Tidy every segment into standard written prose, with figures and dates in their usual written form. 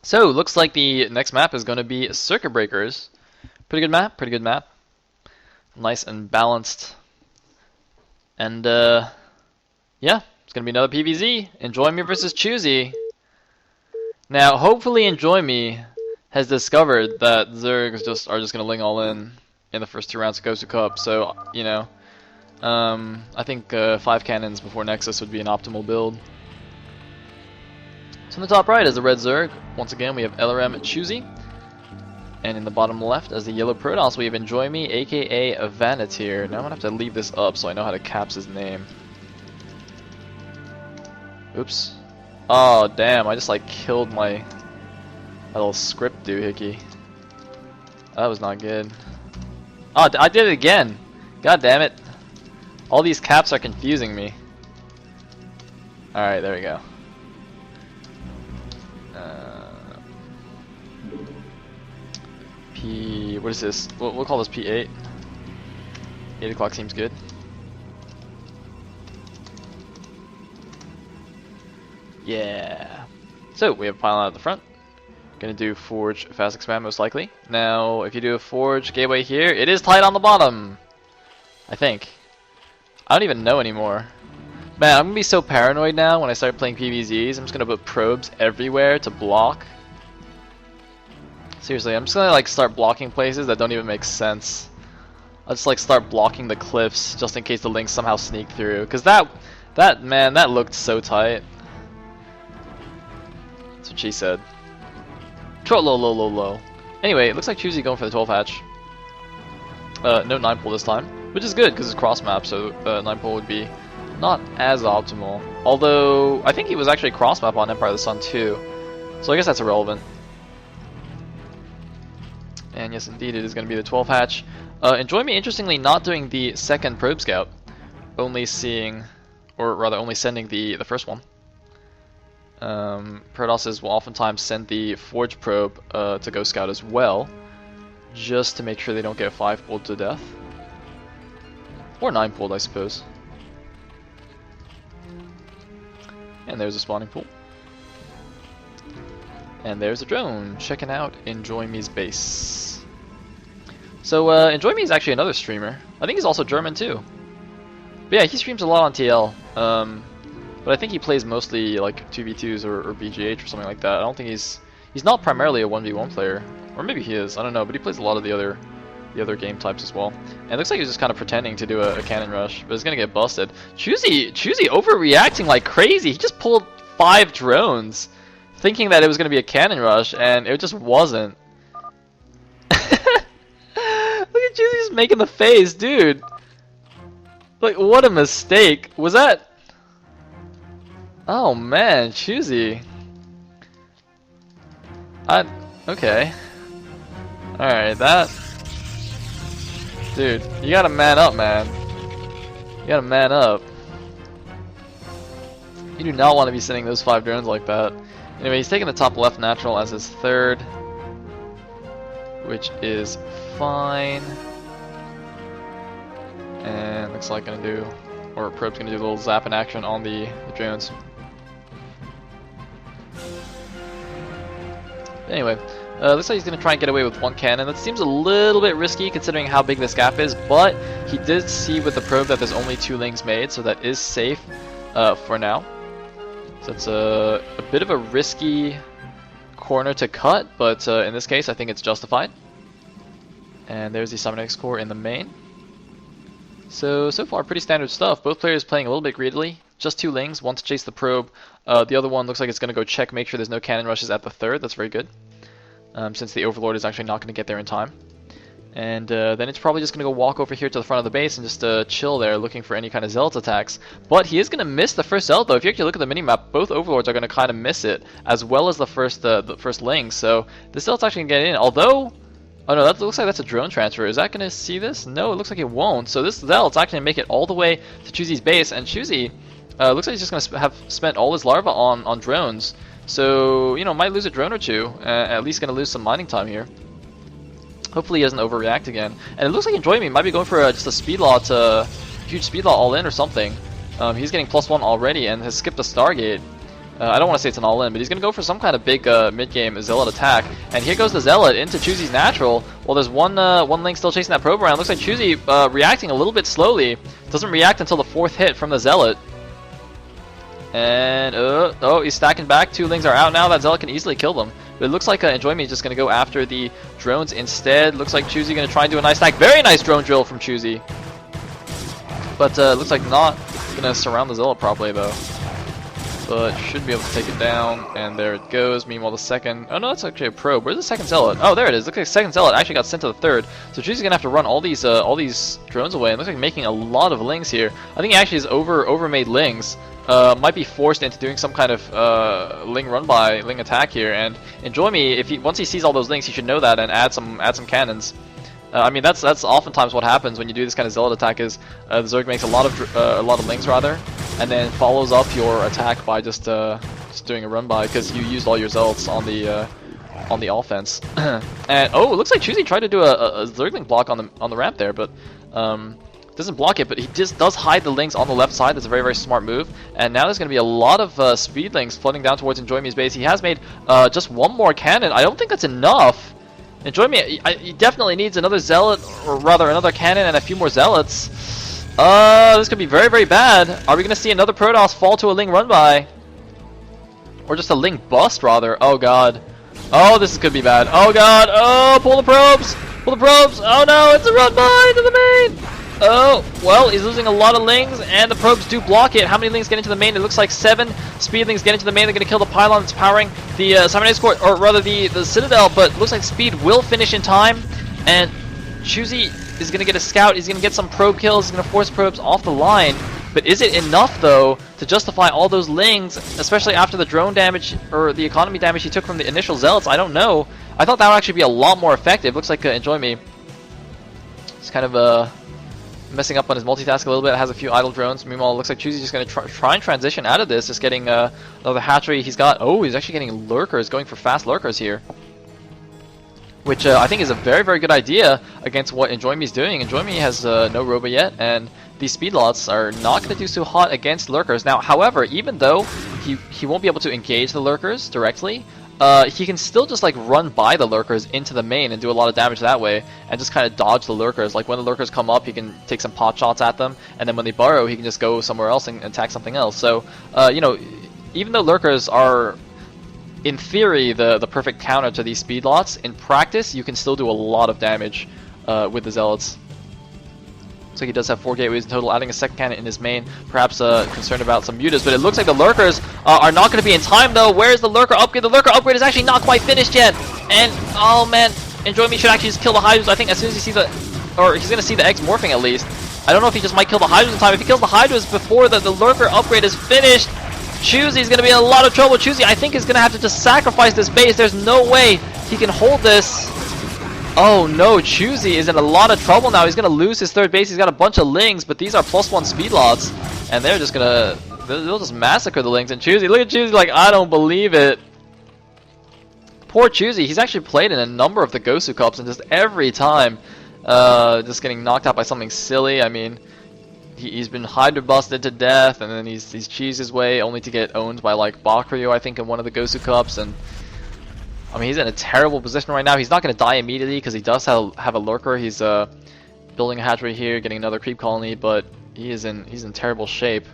So, looks like the next map is going to be Circuit Breakers. Pretty good map, pretty good map. Nice and balanced. And, yeah, it's going to be another PvZ. EnjoYME versus Choosy. Now, hopefully EnjoYME has discovered that Zergs are just going to ling all in the first 2 rounds of Ghost Cup. So, you know, I think 5 cannons before Nexus would be an optimal build. So in the top right is the red Zerg. Once again, we have LRM Choosy. And in the bottom left, as the yellow Protoss, we have EnjoYME, aka Vanatir. Now I'm gonna have to leave this up so I know how to caps his name. Oops. Oh damn! I just like killed my little script doohickey. That was not good. Oh, I did it again. God damn it! All these caps are confusing me. All right, there we go. What is this? We'll call this P8. 8 o'clock seems good. Yeah. So we have a pylon at the front. Gonna do Forge Fast Expand most likely. Now, if you do a Forge Gateway here, it is tight on the bottom. I think. I don't even know anymore. Man, I'm gonna be so paranoid now when I start playing PvZs. I'm just gonna put probes everywhere to block. Seriously, I'm just gonna like start blocking places that don't even make sense. I'll just like start blocking the cliffs just in case the links somehow sneak through. Cause that looked so tight. That's what she said. Low. Anyway, it looks like Choosy going for the 12 hatch. No 9 pull this time, which is good because it's cross map, so 9 pull would be not as optimal. Although I think he was actually cross map on Empire of the Sun too, so I guess that's irrelevant. And yes, indeed, it is going to be the 12 hatch. EnjoYME, interestingly, not doing the second probe scout, only seeing, or rather, only sending the first one. Protosses will oftentimes send the Forge probe to go scout as well, just to make sure they don't get 5 pulled to death, or 9 pulled, I suppose. And there's a spawning pool. And there's a drone checking out EnjoYME's base. So EnjoYME is actually another streamer. I think he's also German too. But yeah, he streams a lot on TL. But I think he plays mostly like 2v2s or BGH or something like that. I don't think he's not primarily a 1v1 player, or maybe he is. I don't know. But he plays a lot of the other game types as well. And it looks like he's just kind of pretending to do a cannon rush, but it's gonna get busted. Choosy overreacting like crazy. He just pulled 5 drones, thinking that it was going to be a cannon rush, and it just wasn't. Look at Choosy just making the face, dude. Like, what a mistake. Was that... Oh, man, Choosy. Okay. Alright, that... Dude, you gotta man up, man. You gotta man up. You do not want to be sending those 5 drones like that. Anyway, he's taking the top left natural as his third, which is fine. And looks like probe's gonna do a little zap in action on the drones. Anyway, looks like he's gonna try and get away with 1 cannon. That seems a little bit risky considering how big this gap is, but he did see with the probe that there's only 2 lings made, so that is safe for now. So it's a bit of a risky corner to cut, but in this case I think it's justified. And there's the Summon X core in the main. So far pretty standard stuff. Both players playing a little bit greedily. Just 2 lings, one to chase the probe. The other one looks like it's going to go check, make sure there's no cannon rushes at the third. That's very good, since the Overlord is actually not going to get there in time. And then it's probably just going to go walk over here to the front of the base and just chill there, looking for any kind of Zealot attacks. But he is going to miss the first Zealot, though. If you actually look at the minimap, both Overlords are going to kind of miss it, as well as the first Ling. So the Zealot's actually going to get in, although... Oh no, that looks like that's a drone transfer. Is that going to see this? No, it looks like it won't. So this Zealot's actually going to make it all the way to Choosy's base, and Choosy looks like he's just going to have spent all his larva on drones. So, you know, might lose a drone or two. At least going to lose some mining time here. Hopefully he doesn't overreact again. And it looks like EnjoYME might be going for just a speed lot, huge speed lot all in or something. He's getting +1 already and has skipped a Stargate. I don't want to say it's an all-in, but he's going to go for some kind of big mid-game Zealot attack. And here goes the Zealot into Choosy's natural. Well, there's one link still chasing that probe around. Looks like Choosy reacting a little bit slowly. Doesn't react until the 4th hit from the Zealot. And, oh, he's stacking back. 2 lings are out now. That Zealot can easily kill them. But it looks like EnjoYME is just going to go after the drones instead. Looks like Choosy going to try and do a nice stack. Very nice drone drill from Choosy. But looks like not going to surround the Zealot properly, though. But should be able to take it down, and there it goes. Meanwhile, the second... Oh, no, that's actually a probe. Where's the second Zealot? Oh, there it is. Looks like the second Zealot actually got sent to the 3rd. So Choosy going to have to run all these drones away. And looks like making a lot of lings here. I think he actually is overmade lings. Might be forced into doing some kind of ling run-by, ling attack here. And EnjoYME, once he sees all those lings, he should know that and add some cannons. I mean, that's oftentimes what happens when you do this kind of Zealot attack. Is the Zerg makes a lot of lings rather, and then follows up your attack by just doing a run by because you used all your Zealots on the offense. And oh, it looks like Choosy tried to do a Zergling block on the ramp there, but doesn't block it. But he just does hide the lings on the left side. That's a very, very smart move. And now there's going to be a lot of speedlings flooding down towards EnjoYME's base. He has made just one more cannon. I don't think that's enough. EnjoYME, he definitely needs another Zealot, or rather another cannon and a few more Zealots. This could be very, very bad. Are we going to see another Protoss fall to a ling run-by? Or just a ling bust, rather. Oh, God. Oh, this is going to be bad. Oh, God. Oh, pull the probes. Pull the probes. Oh, no, it's a run-by to the main. Oh, well, he's losing a lot of lings, and the probes do block it. How many lings get into the main? It looks like 7 speedlings get into the main. They're going to kill the pylon that's powering the Cybernetic Escort, or rather the Citadel, but looks like speed will finish in time, and Choosy is going to get a scout. He's going to get some probe kills. He's going to force probes off the line. But is it enough, though, to justify all those lings, especially after the drone damage, or the economy damage he took from the initial Zealots? I don't know. I thought that would actually be a lot more effective. Looks like EnjoYME is kind of messing up on his multitask a little bit. Has a few idle drones. Meanwhile, it looks like Choosy's just going to try and transition out of this. Just getting another hatchery. He's got... Oh, he's actually getting lurkers. Going for fast lurkers here. Which I think is a very, very good idea against what EnjoYME is doing. EnjoYME has no robo yet, and these speedlots are not going to do so hot against lurkers. Now, however, even though he won't be able to engage the lurkers directly, he can still just like run by the lurkers into the main and do a lot of damage that way, and just kind of dodge the lurkers. Like when the lurkers come up, he can take some pot shots at them, and then when they burrow, he can just go somewhere else and attack something else. So, you know, even though lurkers are in theory the perfect counter to these speedlots, in practice you can still do a lot of damage with the Zealots. So he does have 4 gateways in total, adding a second cannon in his main. Perhaps concerned about some mutas, but it looks like the lurkers are not going to be in time though. Where's the lurker upgrade? The lurker upgrade is actually not quite finished yet. And oh man, EnjoYME should actually just kill the Hydras. I think as soon as he sees or he's going to see the eggs morphing at least. I don't know if he just might kill the Hydras in time. If he kills the Hydras before the lurker upgrade is finished, Choosy's going to be in a lot of trouble. Choosy, I think, is going to have to just sacrifice this base. There's no way he can hold this. Oh no, Choosy is in a lot of trouble now. He's going to lose his 3rd base. He's got a bunch of lings, but these are +1 speedlots, and they're just going to... They'll just massacre the lings. And Choosy, look at Choosy like, I don't believe it. Poor Choosy. He's actually played in a number of the Gosu Cups, and just every time just getting knocked out by something silly. I mean... He's been Hydra busted to death, and then he's cheesed his way only to get owned by like Bakryo, I think, in one of the Gosu Cups. And I mean, he's in a terrible position right now. He's not going to die immediately because he does have a lurker. He's building a hatchery here, getting another creep colony, but he's in terrible shape.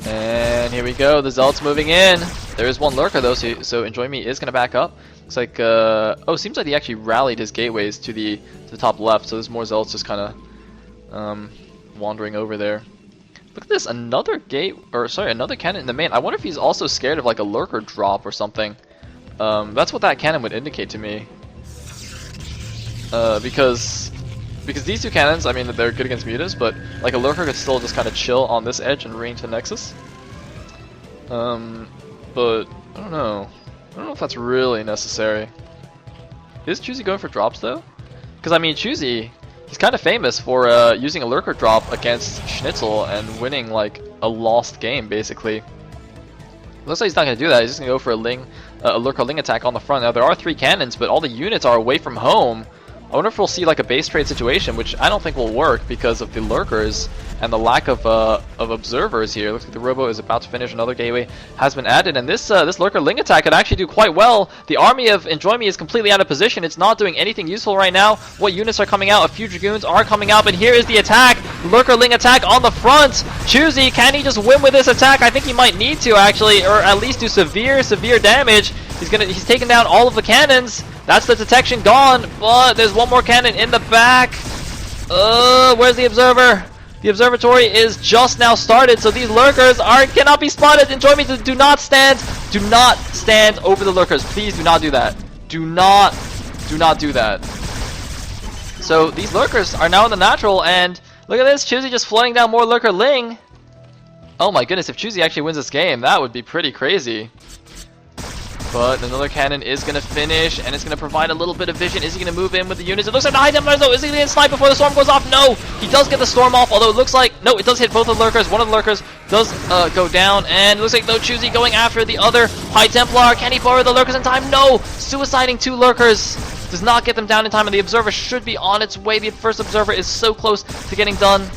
And here we go. The Zealot's moving in. There is one lurker though, so EnjoYME is going to back up. Looks like oh, seems like he actually rallied his gateways to the top left, so there's more Zealots just kind of wandering over there. Look at this, another another cannon in the main. I wonder if he's also scared of like a lurker drop or something. That's what that cannon would indicate to me. Because these 2 cannons, I mean, they're good against mutas, but like a lurker could still just kind of chill on this edge and range the Nexus. But I don't know. I don't know if that's really necessary. Is Choosy going for drops though? Because I mean, Choosy, He's kind of famous for using a lurker drop against Schnitzel and winning like a lost game basically. Looks like he's not going to do that. He's just going to go for a lurker ling attack on the front. Now there are 3 cannons, but all the units are away from home. I wonder if we'll see like a base trade situation, which I don't think will work because of the lurkers and the lack of observers here. Looks like the robo is about to finish. Another gateway has been added, and this lurker ling attack could actually do quite well. The army of EnjoYME is completely out of position. It's not doing anything useful right now. What units are coming out? A few dragoons are coming out, but here is the attack. Lurker ling attack on the front. Choosy, can he just win with this attack? I think he might need to actually, or at least do severe damage. He's taken down all of the cannons. That's the detection gone, but there's one more cannon in the back. Where's the observer? The observatory is just now started, so these lurkers cannot be spotted. EnjoYME, do not stand over the lurkers. Please do not do that. Do not do that. So these lurkers are now in the natural, and look at this, Choosy just flooding down more lurker ling. Oh my goodness, if Choosy actually wins this game, that would be pretty crazy. But another cannon is going to finish, and it's going to provide a little bit of vision. Is he going to move in with the units? It looks like the high templars, though. Is he going to snipe before the storm goes off? No! He does get the storm off, although it looks like... No, it does hit both of the lurkers. One of the lurkers does go down, and it looks like, though, Choosy going after the other high templar. Can he borrow the lurkers in time? No! Suiciding 2 lurkers does not get them down in time, and the observer should be on its way. The first observer is so close to getting done.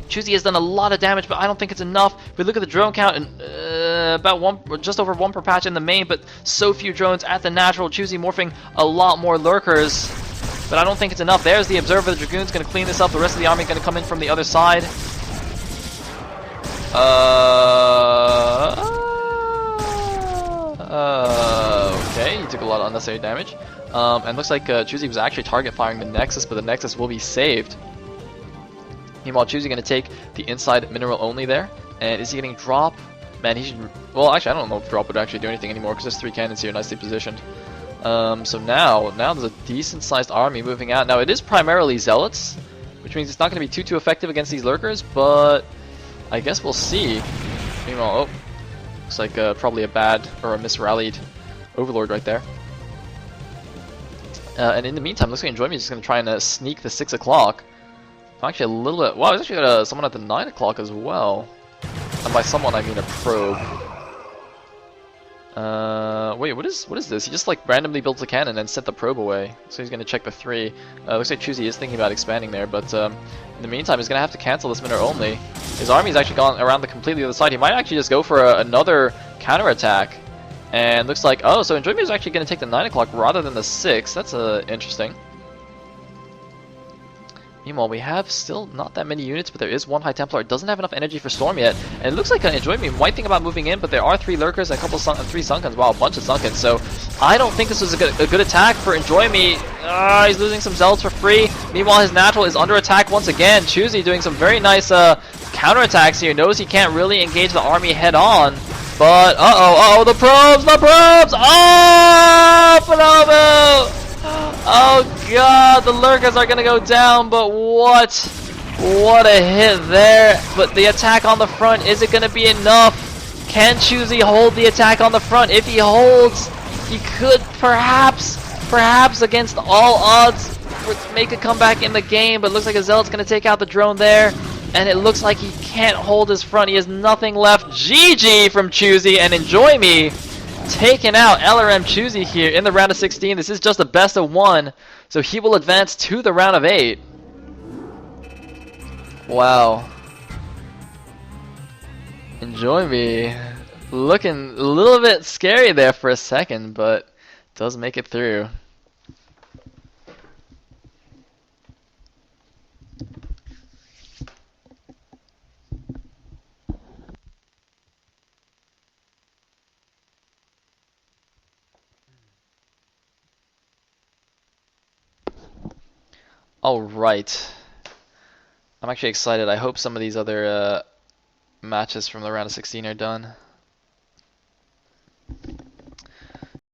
Choosy has done a lot of damage, but I don't think it's enough. If we look at the drone count, and just over 1 per patch in the main, but so few drones at the natural. Choosy morphing a lot more lurkers, but I don't think it's enough. There's the observer. The dragoon's going to clean this up. The rest of the army is going to come in from the other side. Okay, he took a lot of unnecessary damage. And looks like Choosy was actually target firing the Nexus, but the Nexus will be saved. Meanwhile, Choosy going to take the inside mineral only there. And is he getting drop? Man, he should... Well, actually, I don't know if drop would actually do anything anymore because there's 3 cannons here, nicely positioned. So now there's a decent-sized army moving out. Now, it is primarily Zealots, which means it's not going to be too effective against these lurkers, but I guess we'll see. Meanwhile, oh, looks like probably a bad or a misrallied Overlord right there. And in the meantime, looks like EnjoYME is just going to try and sneak the 6 o'clock. Actually, a little bit. Wow, there's actually someone at the 9 o'clock as well. And by someone, I mean a probe. Wait, what is this? He just like randomly builds a cannon and sent the probe away. So he's gonna check the 3. Looks like Choosy is thinking about expanding there, but in the meantime, he's gonna have to cancel this mineral only. His army's actually gone around the completely other side. He might actually just go for another counterattack. And looks like, oh, so EnjoYME is actually gonna take the 9 o'clock rather than the 6. That's interesting. Meanwhile, we have still not that many units, but there is 1 High Templar. It doesn't have enough energy for Storm yet, and it looks like EnjoYME might think about moving in, but there are 3 Lurkers and a couple of 3 Sunkens. Wow, a bunch of Sunkens, so I don't think this was a good attack for EnjoYME. He's losing some Zealots for free. Meanwhile, his natural is under attack once again. Choosy doing some very nice counterattacks here. Knows he can't really engage the army head on, but the probes! Oh, phenomenal! Oh god, the lurkers are gonna go down, but what a hit there. But the attack on the front, is it gonna be enough? Can Choosy hold the attack on the front? If he holds, he could perhaps against all odds make a comeback in the game, but it looks like a Zealot's gonna take out the drone there, and it looks like he can't hold his front. He has nothing left. GG from Choosy, and EnjoYME taking out LRM Choosy here in the round of 16. This is just a best of 1, so he will advance to the round of 8. Wow. EnjoYME looking a little bit scary there for a second, but does make it through. Alright. I'm actually excited. I hope some of these other matches from the round of 16 are done.